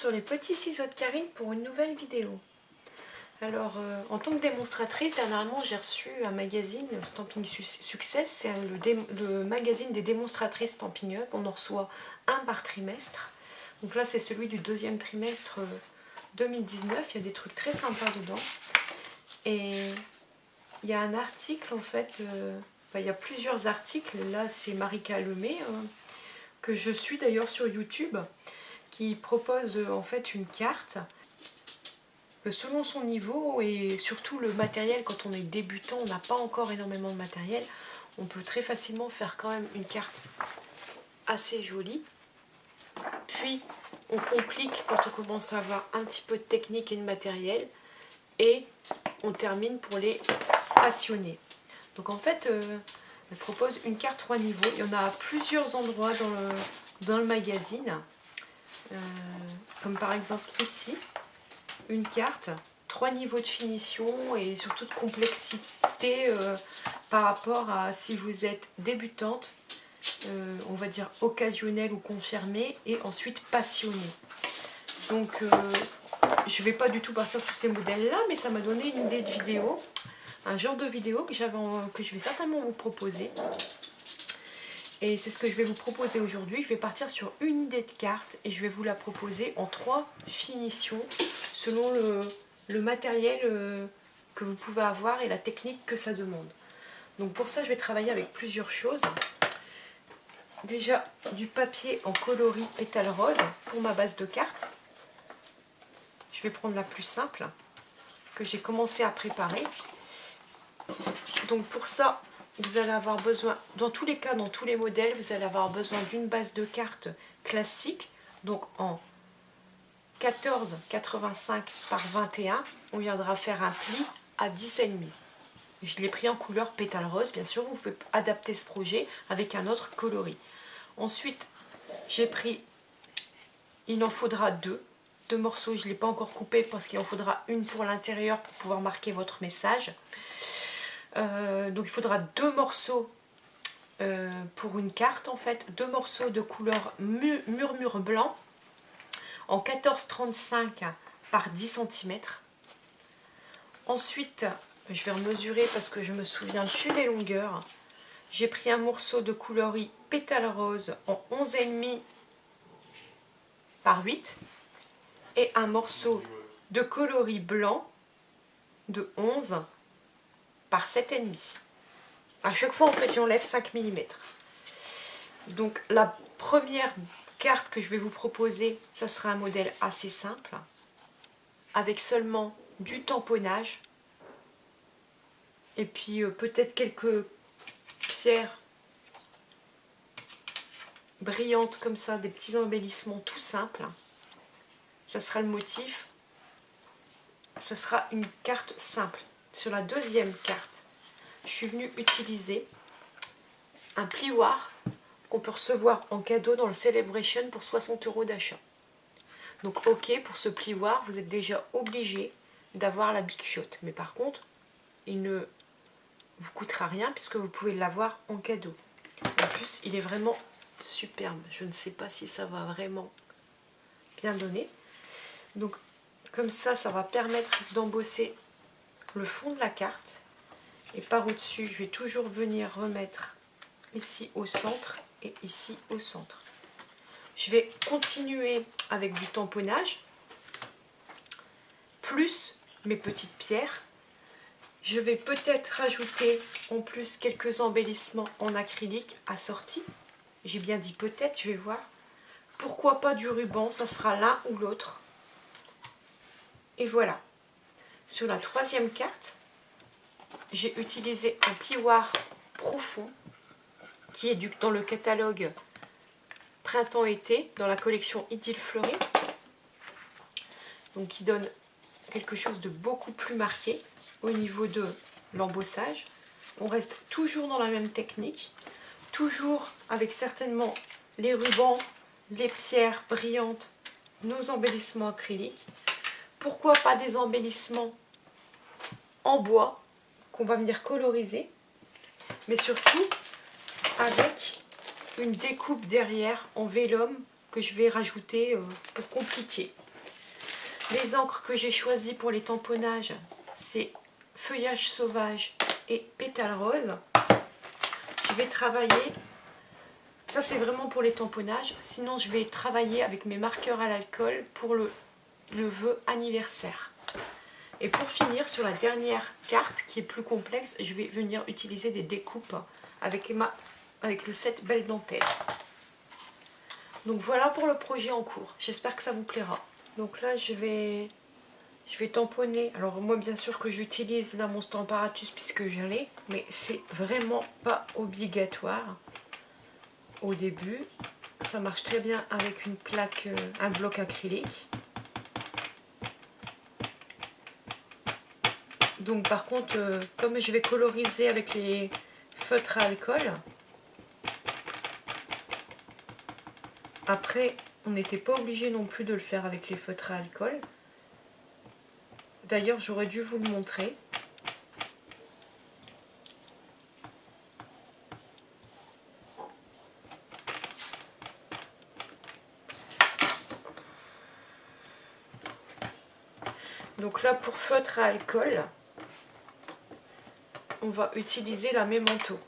sur les petits ciseaux de Karine pour une nouvelle vidéo. Alors, en tant que démonstratrice, dernièrement j'ai reçu un magazine, Stamping Success, c'est le magazine des démonstratrices Stamping Up. On en reçoit un par trimestre. Donc là c'est celui du deuxième trimestre 2019, il y a des trucs très sympas dedans. Et il y a un article en fait, il y a plusieurs articles, là c'est Marika Lemay, que je suis d'ailleurs sur YouTube, qui propose en fait une carte selon son niveau et surtout le matériel. Quand on est débutant, on n'a pas encore énormément de matériel, on peut très facilement faire quand même une carte assez jolie. Puis on complique quand on commence à avoir un petit peu de technique et de matériel, et on termine pour les passionnés. Donc en fait elle propose une carte 3 niveaux, il y en a à plusieurs endroits dans le magazine, comme par exemple ici, une carte, 3 niveaux de finition et surtout de complexité par rapport à si vous êtes débutante, on va dire occasionnelle ou confirmée, et ensuite passionnée. Donc je ne vais pas du tout partir sur ces modèles là, mais ça m'a donné une idée de vidéo, un genre de vidéo que je vais certainement vous proposer. Et c'est ce que je vais vous proposer aujourd'hui. Je vais partir sur une idée de carte et je vais vous la proposer en 3 finitions selon le matériel que vous pouvez avoir et la technique que ça demande. Donc pour ça je vais travailler avec plusieurs choses. Déjà du papier en coloris pétale rose pour ma base de carte. Je vais prendre la plus simple que j'ai commencé à préparer. Donc pour ça, vous allez avoir besoin, dans tous les cas, dans tous les modèles, vous allez avoir besoin d'une base de carte classique, donc en 14,85 par 21. On viendra faire un pli à 10,5. Je l'ai pris en couleur pétale rose, bien sûr, vous pouvez adapter ce projet avec un autre coloris. Ensuite, j'ai pris, il en faudra deux morceaux, je ne l'ai pas encore coupé parce qu'il en faudra une pour l'intérieur pour pouvoir marquer votre message. Donc il faudra 2 morceaux pour une carte en fait, 2 morceaux de couleur murmure blanc en 14,35 par 10 cm. Ensuite, je vais mesurer parce que je me souviens plus des longueurs. J'ai pris un morceau de coloris pétale rose en 11,5 par 8 et un morceau de coloris blanc de 11 par 7,5. À chaque fois en fait j'enlève 5 mm. Donc la première carte que je vais vous proposer, ça sera un modèle assez simple avec seulement du tamponnage et puis peut-être quelques pierres brillantes comme ça, des petits embellissements tout simples. Ça sera le motif, ça sera une carte simple. Sur la deuxième carte, je suis venue utiliser un plioir qu'on peut recevoir en cadeau dans le Celebration pour 60 € d'achat. Donc ok, pour ce plioir, vous êtes déjà obligé d'avoir la Big Shot. Mais par contre, il ne vous coûtera rien puisque vous pouvez l'avoir en cadeau. En plus, il est vraiment superbe. Je ne sais pas si ça va vraiment bien donner. Donc comme ça, ça va permettre d'embosser le fond de la carte. Et par au-dessus, je vais toujours venir remettre ici au centre et ici au centre. Je vais continuer avec du tamponnage, plus mes petites pierres. Je vais peut-être rajouter en plus quelques embellissements en acrylique assortis. J'ai bien dit peut-être, je vais voir. Pourquoi pas du ruban, ça sera l'un ou l'autre. Et voilà. Sur la troisième carte, j'ai utilisé un plioir profond qui est dans le catalogue printemps-été dans la collection Idylle Fleurie, donc qui donne quelque chose de beaucoup plus marqué au niveau de l'embossage. On reste toujours dans la même technique, toujours avec certainement les rubans, les pierres brillantes, nos embellissements acryliques. Pourquoi pas des embellissements en bois qu'on va venir coloriser, mais surtout avec une découpe derrière en vélum que je vais rajouter pour compliquer. Les encres que j'ai choisies pour les tamponnages, c'est Feuillage Sauvage et Pétale Rose. Je vais travailler, ça c'est vraiment pour les tamponnages, sinon je vais travailler avec mes marqueurs à l'alcool pour le vœu anniversaire. Et pour finir, sur la dernière carte qui est plus complexe, je vais venir utiliser des découpes avec le set Belle Dentelle. Donc voilà pour le projet en cours. J'espère que ça vous plaira. Donc là, je vais tamponner. Alors moi, bien sûr que j'utilise là mon Stamparatus puisque je l'ai, mais c'est vraiment pas obligatoire au début. Ça marche très bien avec une plaque, un bloc acrylique. Donc par contre, comme je vais coloriser avec les feutres à alcool, après on n'était pas obligé non plus de le faire avec les feutres à alcool. D'ailleurs j'aurais dû vous le montrer. Donc là pour feutre à alcool, on va utiliser la Memento.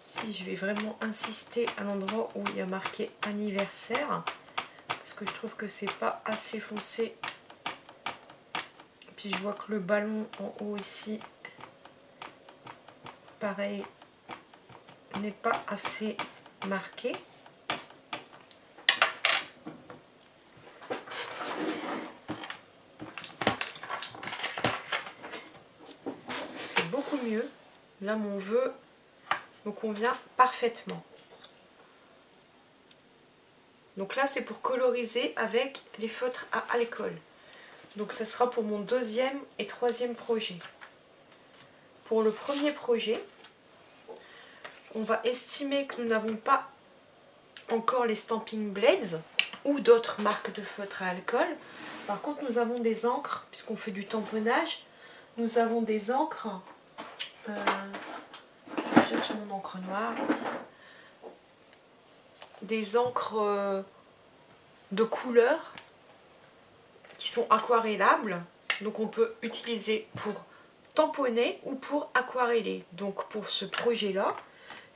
Ici, je vais vraiment insister à l'endroit où il y a marqué anniversaire, parce que je trouve que c'est pas assez foncé. Puis je vois que le ballon en haut ici, pareil, n'est pas assez marqué. C'est beaucoup mieux. Là, mon vœu me convient parfaitement. Donc là, c'est pour coloriser avec les feutres à alcool. Donc ça sera pour mon deuxième et troisième projet. Pour le premier projet, on va estimer que nous n'avons pas encore les Stampin' Blades ou d'autres marques de feutres à alcool. Par contre, nous avons des encres, puisqu'on fait du tamponnage, nous avons des encres, je cherche mon encre noire, des encres de couleur qui sont aquarellables, donc on peut utiliser pour tamponner ou pour aquareller. Donc pour ce projet là,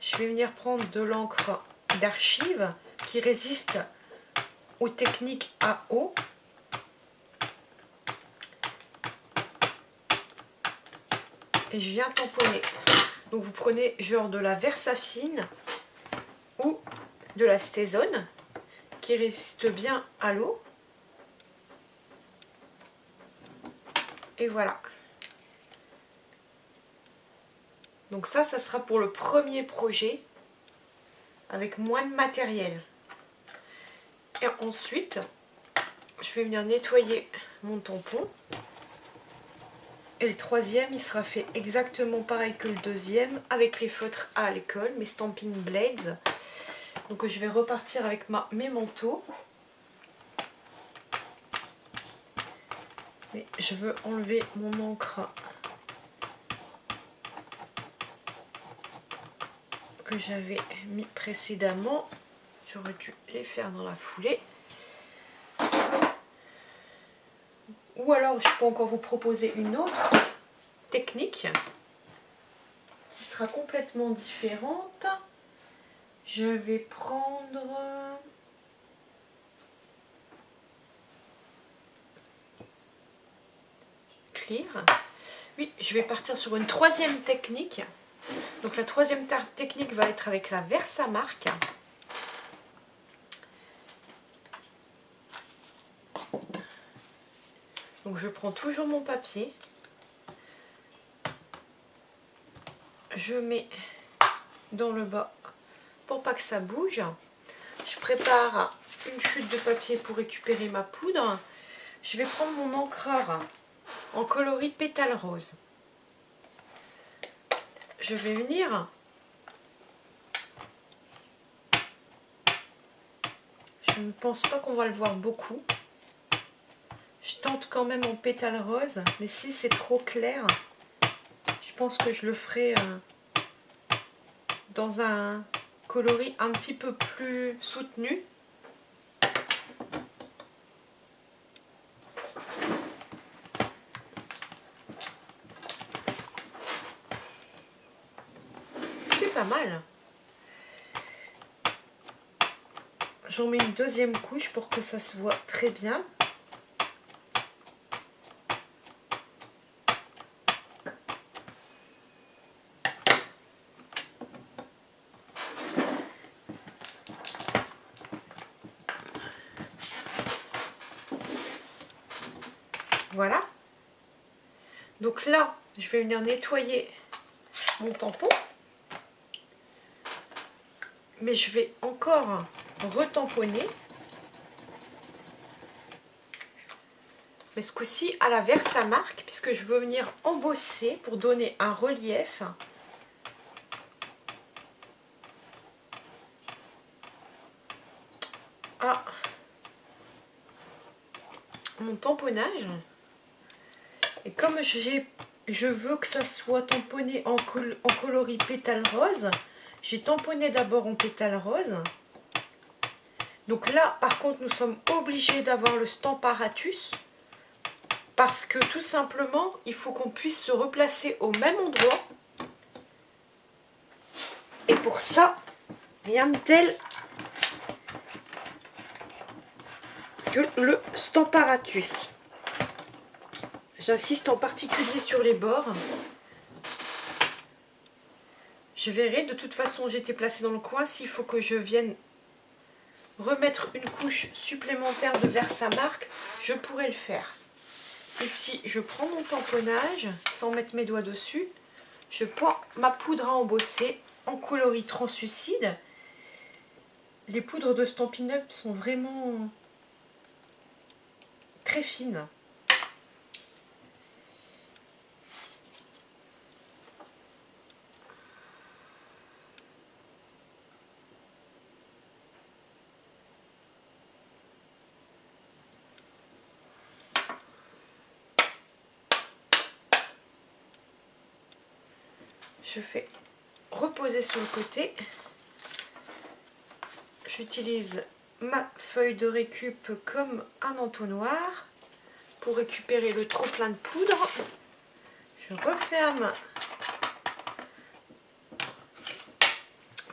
je vais venir prendre de l'encre d'archive qui résiste aux techniques à eau. Et je viens tamponner. Donc vous prenez genre de la Versafine ou de la Stazone qui résiste bien à l'eau. Et voilà. Donc ça sera pour le premier projet avec moins de matériel. Et ensuite, je vais venir nettoyer mon tampon. Et le troisième, il sera fait exactement pareil que le deuxième, avec les feutres à alcool, mes Stampin' Blades. Donc je vais repartir avec mes manteaux. Mais je veux enlever mon encre que j'avais mis précédemment. J'aurais dû les faire dans la foulée. Ou alors je peux encore vous proposer une autre technique qui sera complètement différente. Je vais prendre Clear. Oui, je vais partir sur une troisième technique. Donc la troisième technique va être avec la Versamark. Donc je prends toujours mon papier, je mets dans le bas pour pas que ça bouge. Je prépare une chute de papier pour récupérer ma poudre. Je vais prendre mon encreur en coloris Pétale Rose. Je vais venir je ne pense pas qu'on va le voir beaucoup. Je tente quand même en Pétale Rose, mais si c'est trop clair, je pense que je le ferai dans un coloris un petit peu plus soutenu. pas mal. J'en mets une deuxième couche pour que ça se voit très bien. Voilà. Donc là, je vais venir nettoyer mon tampon. Mais je vais encore retamponner. Mais ce coup-ci à la Versamark, puisque je veux venir embosser pour donner un relief. À mon tamponnage. Et comme je veux que ça soit tamponné en coloris pétale rose, j'ai tamponné d'abord en pétale rose. Donc là, par contre, nous sommes obligés d'avoir le Stamparatus parce que tout simplement, il faut qu'on puisse se replacer au même endroit. Et pour ça, rien de tel que le Stamparatus. J'insiste en particulier sur les bords. Je verrai, de toute façon j'étais placée dans le coin, s'il faut que je vienne remettre une couche supplémentaire de Versamark, je pourrais le faire. Ici, je prends mon tamponnage sans mettre mes doigts dessus. Je prends ma poudre à embosser en coloris translucide. Les poudres de Stampin' Up sont vraiment très fines. Je fais reposer sur le côté. J'utilise ma feuille de récup comme un entonnoir pour récupérer le trop plein de poudre. Je referme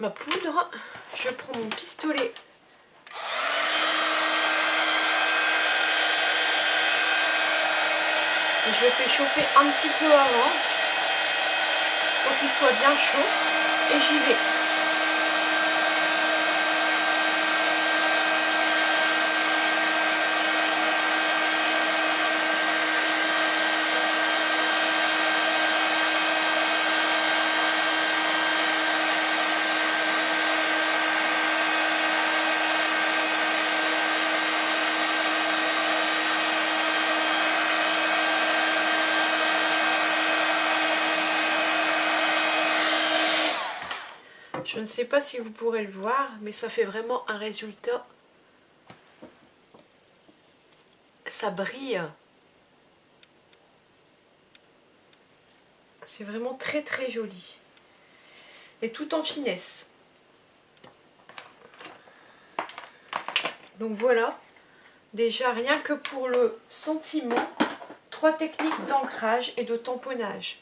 ma poudre. Je prends mon pistolet. Et je le fais chauffer un petit peu avant pour qu'il soit bien chaud. Et j'y vais. Je ne sais pas si vous pourrez le voir, mais ça fait vraiment un résultat. Ça brille. C'est vraiment très très joli. Et tout en finesse. Donc voilà. Déjà rien que pour le sentiment, 3 techniques d'ancrage et de tamponnage.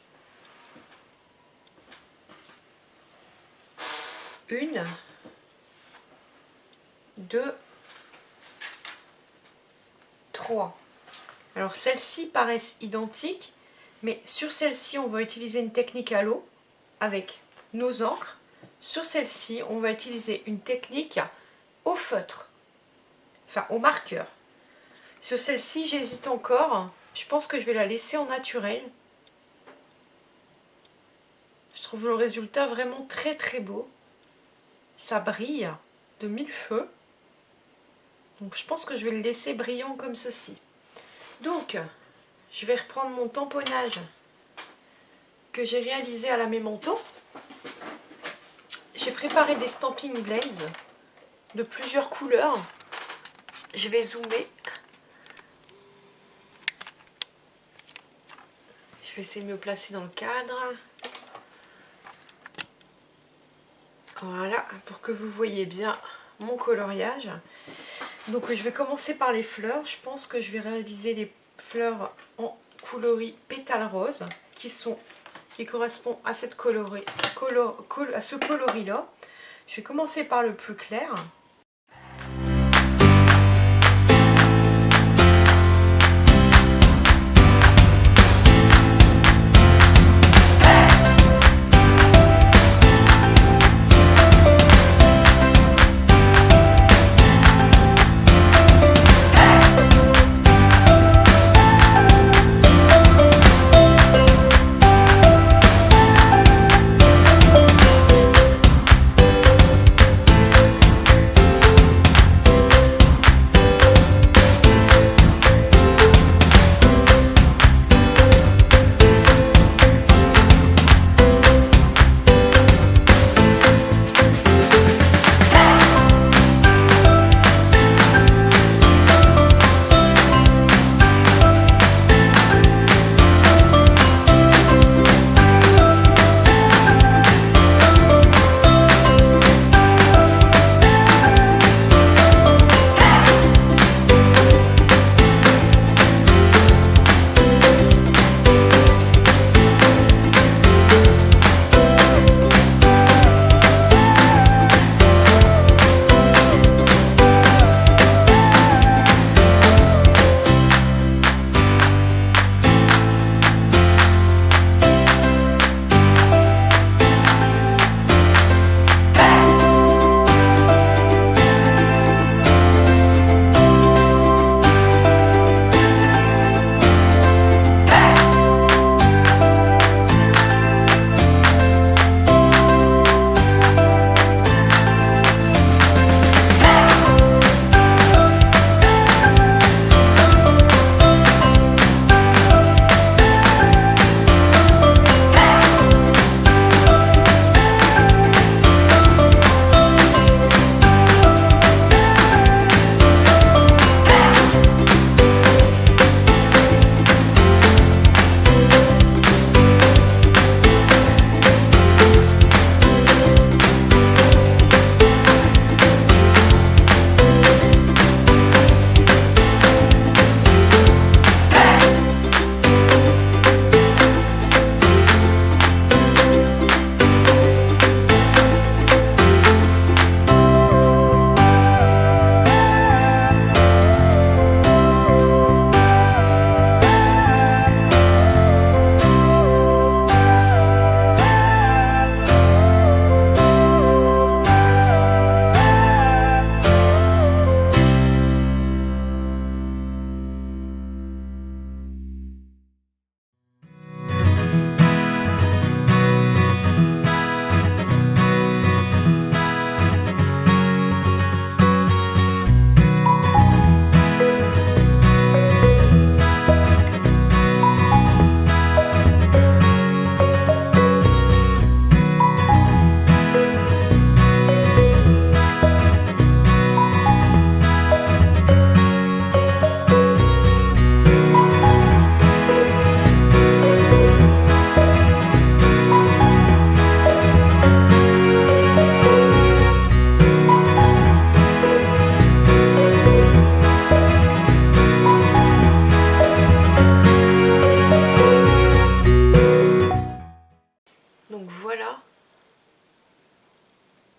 1, 2, 3. Alors celles-ci paraissent identiques, mais sur celle-ci on va utiliser une technique à l'eau avec nos encres. Sur celle-ci on va utiliser une technique au feutre, enfin au marqueur. Sur celle-ci j'hésite encore, je pense que je vais la laisser en naturel. Je trouve le résultat vraiment très très beau. Ça brille de mille feux. Donc je pense que je vais le laisser brillant comme ceci. Donc je vais reprendre mon tamponnage que j'ai réalisé à la Memento. J'ai préparé des Stampin' Blends de plusieurs couleurs. Je vais zoomer. Je vais essayer de me placer dans le cadre. Voilà, pour que vous voyez bien mon coloriage. Donc je vais commencer par les fleurs. Je pense que je vais réaliser les fleurs en coloris pétale rose qui sont qui correspond à, ce coloris-là. Je vais commencer par le plus clair.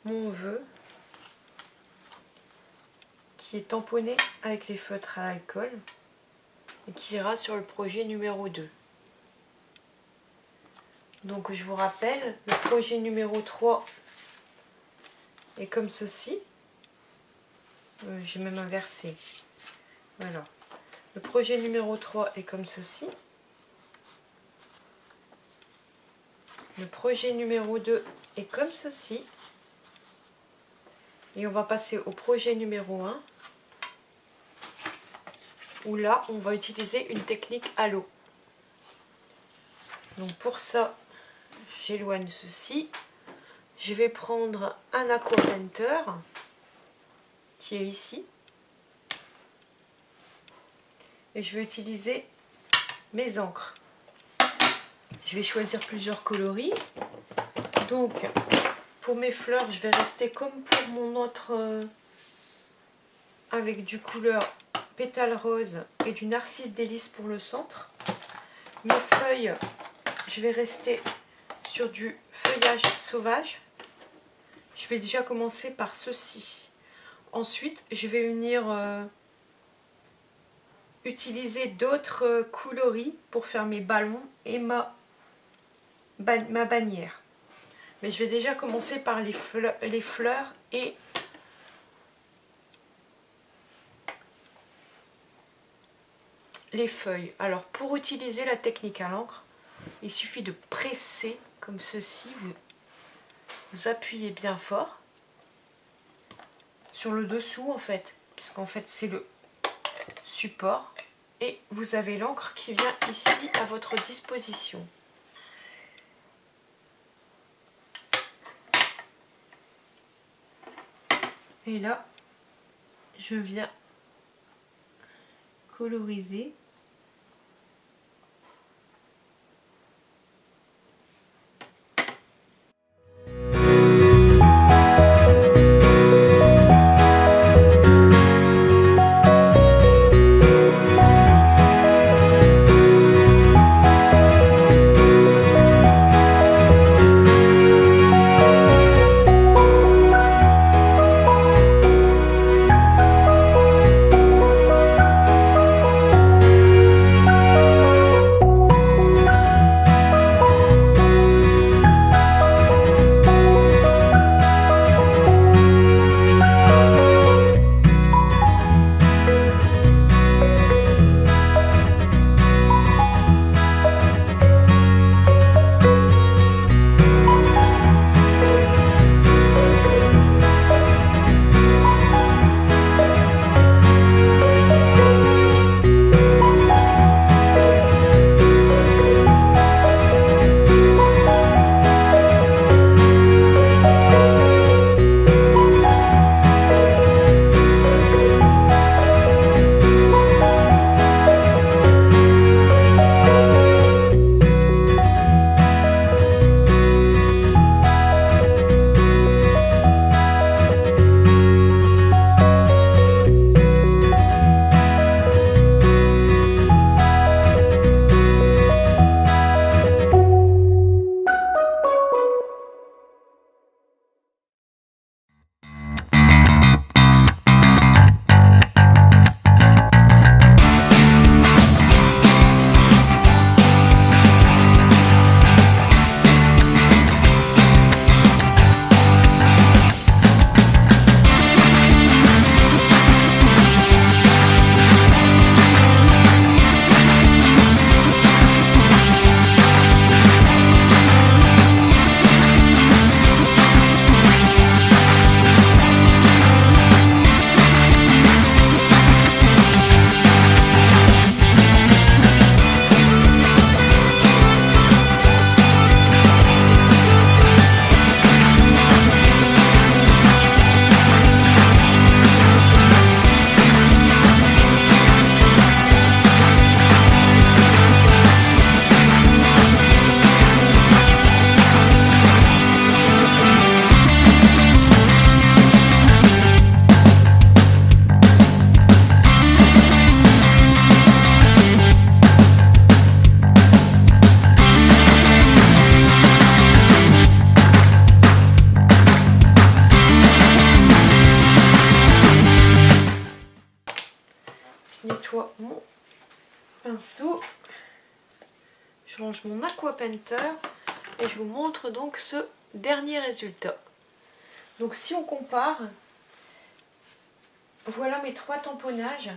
mon vœu qui est tamponné avec les feutres à l'alcool et qui ira sur le projet numéro 2. Donc je vous rappelle, le projet numéro 3 est comme ceci. J'ai même inversé. Voilà. Le projet numéro 3 est comme ceci. Le projet numéro 2 est comme ceci. Et on va passer au projet numéro 1. Où là, on va utiliser une technique à l'eau. Donc pour ça, j'éloigne ceci. Je vais prendre un aquapainter qui est ici. Et je vais utiliser mes encres. Je vais choisir plusieurs coloris. Donc pour mes fleurs, je vais rester comme pour mon autre avec du couleur pétale rose et du narcisse délice pour le centre. Mes feuilles, je vais rester sur du feuillage sauvage. Je vais déjà commencer par ceci. Ensuite, je vais venir utiliser d'autres coloris pour faire mes ballons et ma bannière. Mais je vais déjà commencer par les fleurs et les feuilles. Alors pour utiliser la technique à l'encre, il suffit de presser comme ceci, vous appuyez bien fort sur le dessous en fait, puisqu'en fait c'est le support, et vous avez l'encre qui vient ici à votre disposition. Et là, je viens coloriser. Nettoie mon pinceau, je range mon aqua painter et je vous montre donc ce dernier résultat. Donc si on compare, voilà mes 3 tamponnages.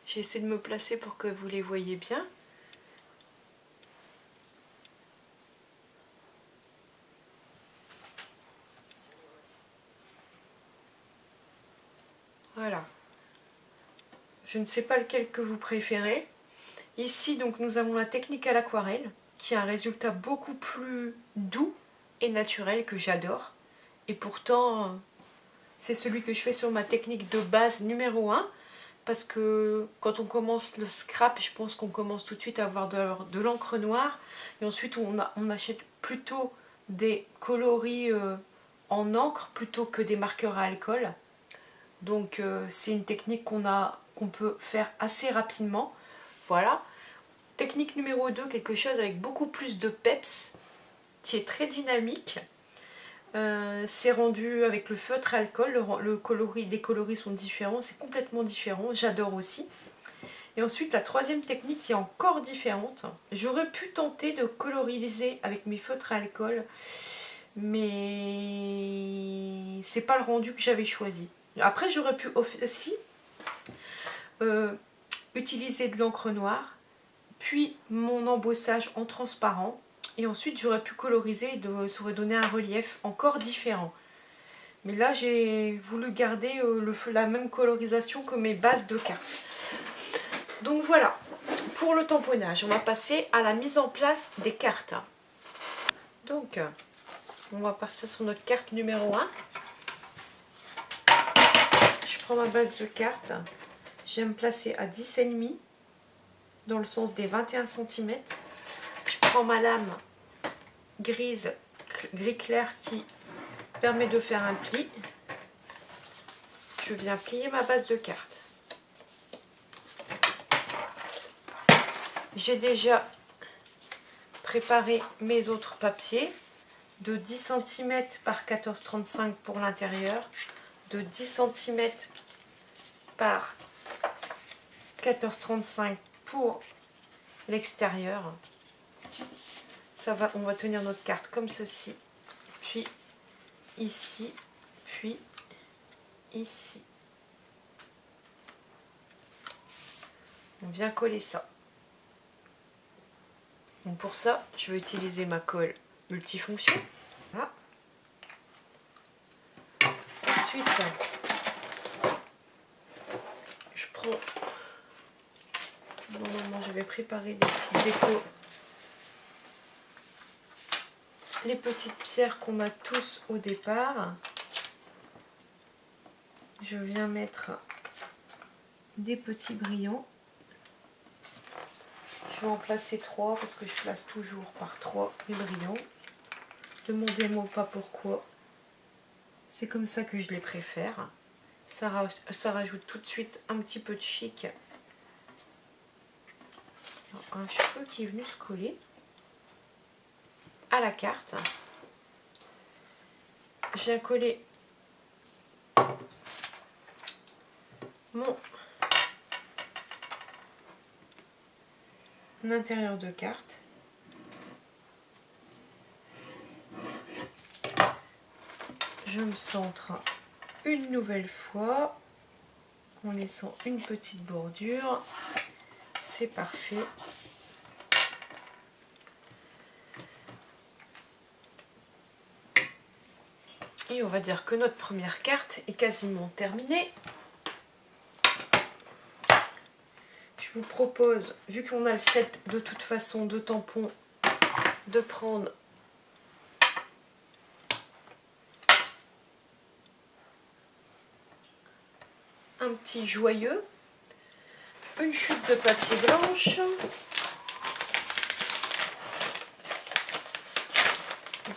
J'essaie de me placer pour que vous les voyez bien. Voilà. Je ne sais pas lequel que vous préférez. Ici, donc, nous avons la technique à l'aquarelle, qui a un résultat beaucoup plus doux et naturel que j'adore. Et pourtant, c'est celui que je fais sur ma technique de base numéro 1. Parce que quand on commence le scrap, je pense qu'on commence tout de suite à avoir de l'encre noire. Et ensuite, on achète plutôt des coloris en encre plutôt que des marqueurs à alcool. Donc c'est une technique qu'on peut faire assez rapidement. Voilà. Technique numéro 2, quelque chose avec beaucoup plus de peps, qui est très dynamique. C'est rendu avec le feutre alcool, les coloris sont différents, c'est complètement différent, j'adore aussi. Et ensuite la troisième technique qui est encore différente, j'aurais pu tenter de coloriser avec mes feutres à alcool, mais c'est pas le rendu que j'avais choisi. Après j'aurais pu aussi utiliser de l'encre noire, puis mon embossage en transparent, et ensuite j'aurais pu coloriser et ça aurait donné un relief encore différent. Mais là j'ai voulu garder la même colorisation que mes bases de cartes. Donc voilà, pour le tamponnage, on va passer à la mise en place des cartes. Donc on va partir sur notre carte numéro 1. Je prends ma base de cartes, je vais me placer à 10,5 dans le sens des 21 cm. Je prends ma lame gris clair qui permet de faire un pli. Je viens plier ma base de carte. J'ai déjà préparé mes autres papiers de 10 cm par 14,35 pour l'intérieur, de 10 cm par 14,35 pour l'extérieur. On va tenir notre carte comme ceci, puis ici, puis ici. On vient coller ça. Donc pour ça, je vais utiliser ma colle multifonction. Voilà. Ensuite, je prends... Normalement, j'avais préparé des petites décos. Les petites pierres qu'on a tous au départ. Je viens mettre des petits brillants. Je vais en placer 3 parce que je place toujours par 3 les brillants. Demandez-moi pas pourquoi. C'est comme ça que je les préfère. Ça rajoute tout de suite un petit peu de chic. Un cheveu qui est venu se coller à la carte. Je viens coller mon intérieur de carte. Je me centre une nouvelle fois en laissant une petite bordure. C'est parfait. Et on va dire que notre première carte est quasiment terminée. Je vous propose, vu qu'on a le set de toute façon de tampons, de prendre un petit joyeux, une chute de papier blanche,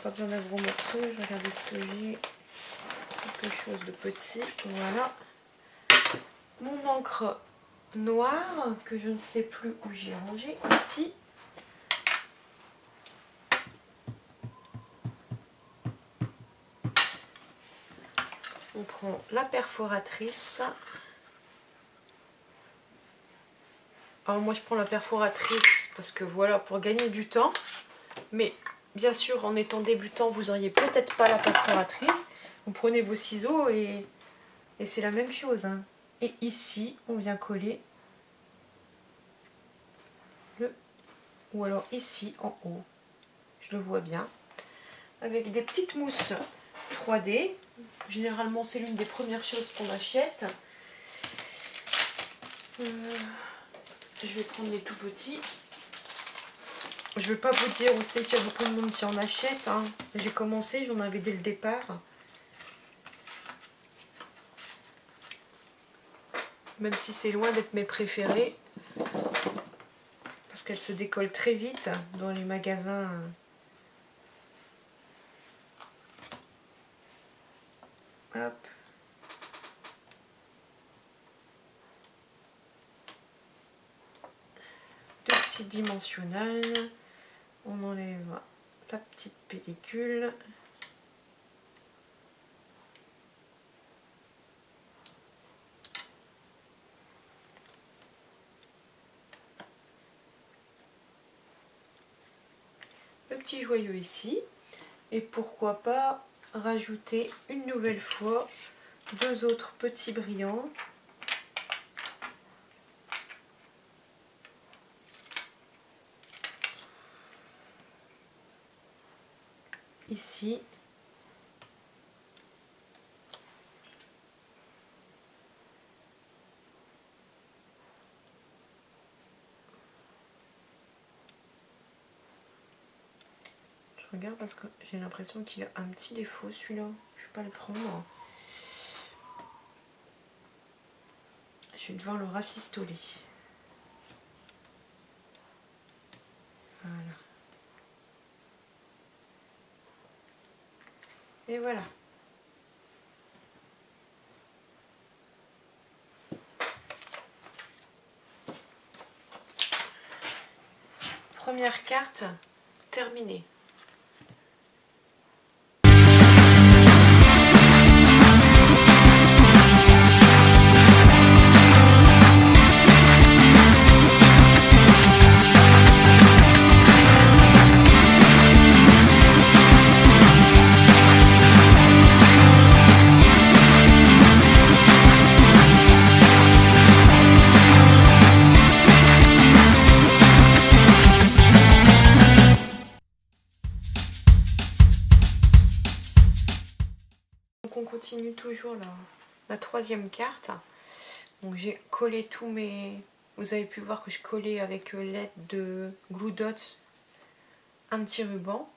pas besoin d'un gros morceau, je vais regarder ce que j'ai, quelque chose de petit, voilà, mon encre noire que je ne sais plus où j'ai rangé, ici, on prend la perforatrice. Alors moi je prends la perforatrice parce que voilà, pour gagner du temps, mais bien sûr en étant débutant vous n'auriez peut-être pas la perforatrice, vous prenez vos ciseaux et c'est la même chose, hein. Et ici on vient coller ou alors ici en haut, je le vois bien, avec des petites mousses 3D. Généralement c'est l'une des premières choses qu'on achète. Je vais prendre les tout petits. Je ne vais pas vous dire où c'est qu'il y a beaucoup de monde qui en achète, hein. J'ai commencé, j'en avais dès le départ. Même si c'est loin d'être mes préférées. Parce qu'elles se décollent très vite dans les magasins. Hop. multidimensionnel. On enlève la petite pellicule. Le petit joyau ici. Et pourquoi pas rajouter une nouvelle fois 2 autres petits brillants. Ici. Je regarde parce que j'ai l'impression qu'il a un petit défaut celui-là. Je vais pas le prendre. Je vais devoir le rafistoler. Voilà. Et voilà. Première carte terminée. Donc on continue toujours la troisième carte. Donc j'ai collé tous mes... Vous avez pu voir que je collais avec l'aide de Glue Dots un petit ruban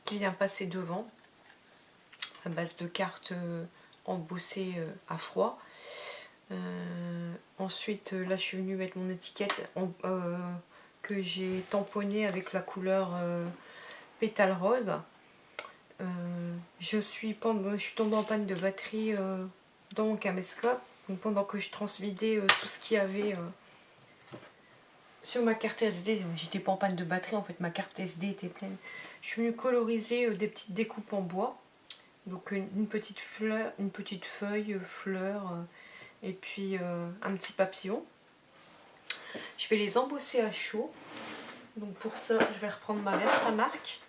qui vient passer devant à base de cartes embossées à froid. Ensuite là je suis venue mettre mon étiquette que j'ai tamponnée avec la couleur pétale rose. Je suis tombée en panne de batterie dans mon caméscope. Donc pendant que je transvidais tout ce qu'il y avait sur ma carte SD, j'étais pas en panne de batterie en fait, ma carte SD était pleine. Je suis venue coloriser des petites découpes en bois. Donc une petite fleur, une petite feuille, fleur et puis un petit papillon. Je vais les embosser à chaud. Donc pour ça, je vais reprendre ma Versamark.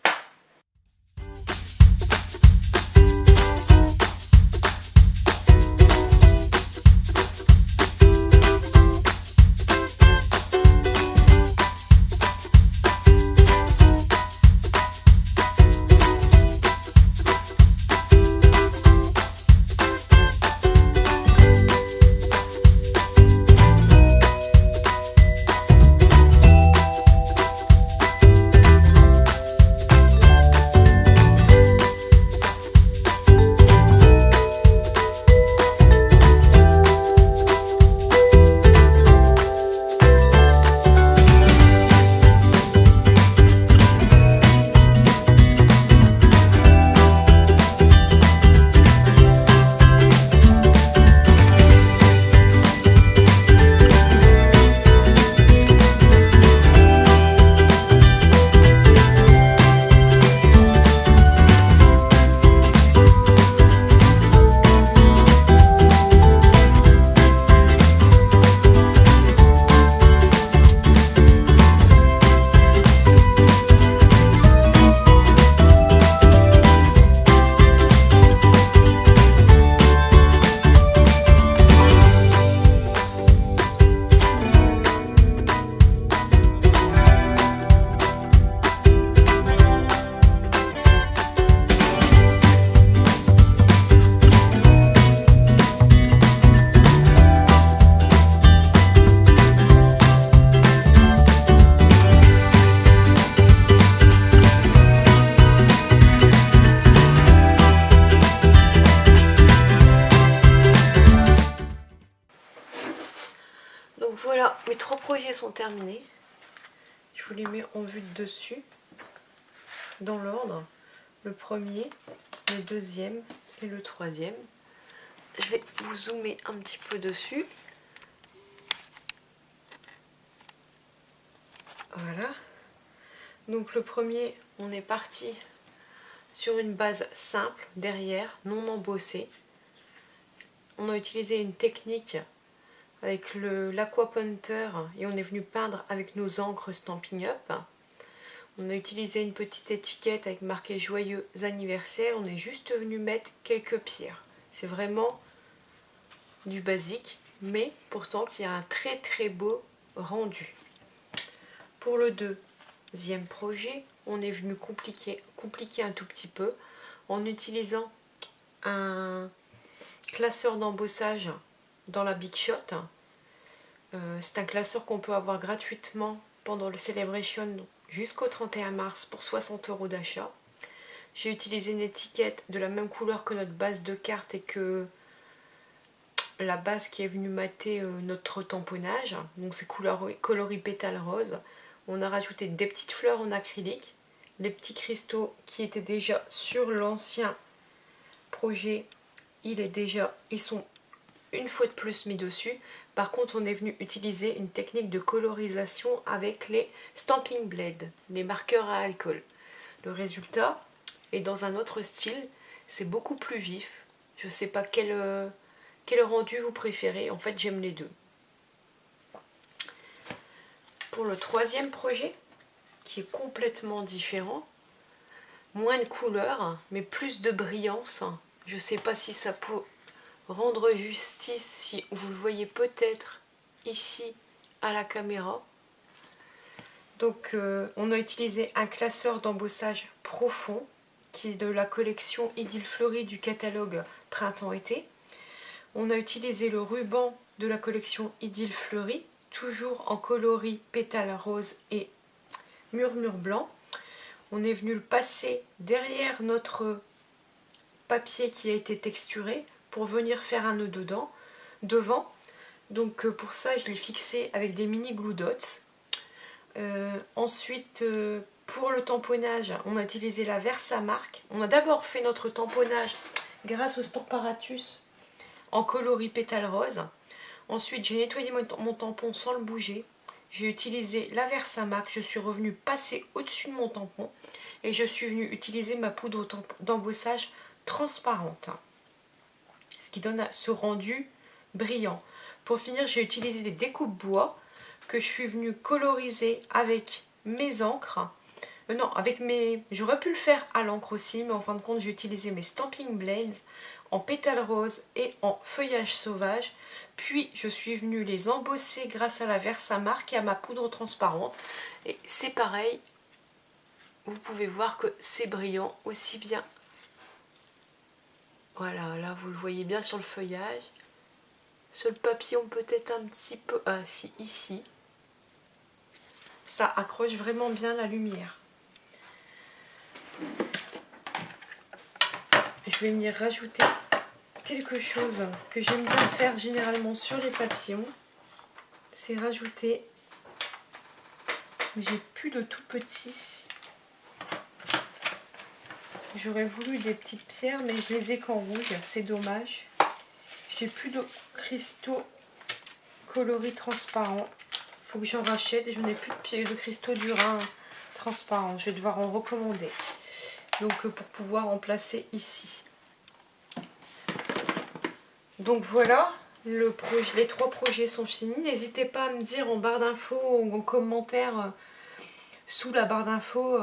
Donc voilà, mes 3 projets sont terminés. Je vous les mets en vue de dessus, dans l'ordre. Le premier, le deuxième et le troisième. Je vais vous zoomer un petit peu dessus. Voilà. Donc le premier, on est parti sur une base simple, derrière, non embossée. On a utilisé une technique avec l'Aqua Punter et on est venu peindre avec nos encres Stampin' Up. On a utilisé une petite étiquette avec marqué joyeux anniversaire. On est juste venu mettre quelques pierres. C'est vraiment du basique, mais pourtant qui a un très beau rendu. Pour le deuxième projet, on est venu compliquer un tout petit peu en utilisant un classeur d'embossage dans la Big Shot. C'est un classeur qu'on peut avoir gratuitement pendant le Celebration jusqu'au 31 mars pour 60 € d'achat. J'ai utilisé une étiquette de la même couleur que notre base de carte et que la base qui est venue mater notre tamponnage. Donc c'est coloris pétale rose. On a rajouté des petites fleurs en acrylique. Les petits cristaux qui étaient déjà sur l'ancien projet, ils sont une fois de plus mis dessus. Par contre, on est venu utiliser une technique de colorisation avec les Stampin' Blade, les marqueurs à alcool. Le résultat est dans un autre style, c'est beaucoup plus vif. Je ne sais pas quel rendu vous préférez, en fait j'aime les deux. Pour le troisième projet, qui est complètement différent, moins de couleurs, mais plus de brillance. Je ne sais pas si ça peut rendre justice, si vous le voyez peut-être ici à la caméra. Donc on a utilisé un classeur d'embossage profond qui est de la collection Idylle Fleurie du catalogue Printemps-été. On a utilisé le ruban de la collection Idylle Fleurie, toujours en coloris pétale rose et murmure blanc. On est venu le passer derrière notre papier qui a été texturé pour venir faire un nœud devant. Donc pour ça, je l'ai fixé avec des mini glue dots. Ensuite, pour le tamponnage, on a utilisé la Versamark. On a d'abord fait notre tamponnage grâce au Stamparatus en coloris pétale rose. Ensuite, j'ai nettoyé mon tampon sans le bouger. J'ai utilisé la Versamark. Je suis revenue passer au-dessus de mon tampon et je suis venue utiliser ma poudre d'embossage transparente, ce qui donne ce rendu brillant. Pour finir, j'ai utilisé des découpes bois que je suis venue coloriser avec mes encres. J'aurais pu le faire à l'encre aussi, mais en fin de compte, j'ai utilisé mes Stampin' Blades en pétales roses et en feuillage sauvage. Puis, je suis venue les embosser grâce à la Versamark et à ma poudre transparente. Et c'est pareil, vous pouvez voir que c'est brillant aussi bien. Voilà, là vous le voyez bien sur le feuillage. Sur le papillon peut-être un petit peu... Ah si, ici. Ça accroche vraiment bien la lumière. Je vais venir rajouter quelque chose que j'aime bien faire généralement sur les papillons. C'est rajouter... J'ai plus de tout petits. J'aurais voulu des petites pierres, mais je les ai qu'en rouge, c'est dommage. J'ai plus de cristaux coloris transparents. Il faut que j'en rachète et je n'ai plus de cristaux durains transparents. Je vais devoir en recommander. Donc pour pouvoir en placer ici. Donc voilà, les 3 projets sont finis. N'hésitez pas à me dire en barre d'infos ou en commentaire sous la barre d'infos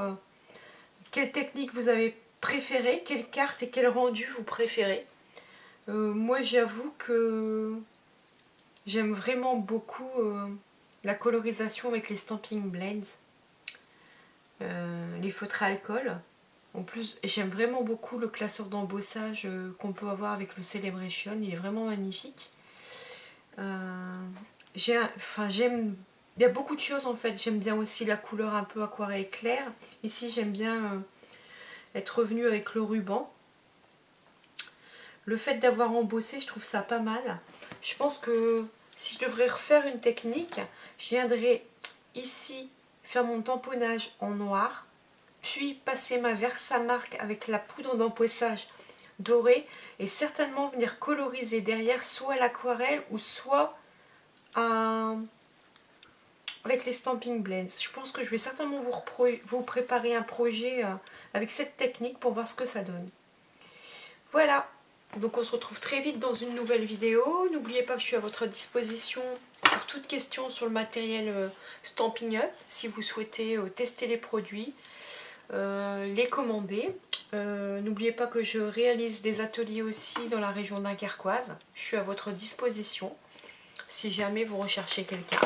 quelle technique vous avez préférée, quelle carte et quel rendu vous préférez. Moi j'avoue que j'aime vraiment beaucoup la colorisation avec les Stampin' Blades, les feutres à alcool. En plus, j'aime vraiment beaucoup le classeur d'embossage qu'on peut avoir avec le Celebration, il est vraiment magnifique. Il y a beaucoup de choses en fait, j'aime bien aussi la couleur un peu aquarelle claire. Ici j'aime bien être revenue avec le ruban. Le fait d'avoir embossé, je trouve ça pas mal. Je pense que si je devrais refaire une technique, je viendrais ici faire mon tamponnage en noir, puis passer ma Versamark avec la poudre d'embossage dorée et certainement venir coloriser derrière soit à l'aquarelle ou soit à avec les Stamping Blends. Je pense que je vais certainement vous préparer un projet avec cette technique pour voir ce que ça donne. Voilà, donc on se retrouve très vite dans une nouvelle vidéo. N'oubliez pas que je suis à votre disposition pour toute question sur le matériel Stampin' Up, si vous souhaitez tester les produits, les commander. N'oubliez pas que je réalise des ateliers aussi dans la région dunkerquoise. Je suis à votre disposition si jamais vous recherchez quelqu'un.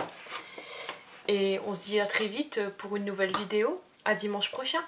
Et on se dit à très vite pour une nouvelle vidéo. À dimanche prochain.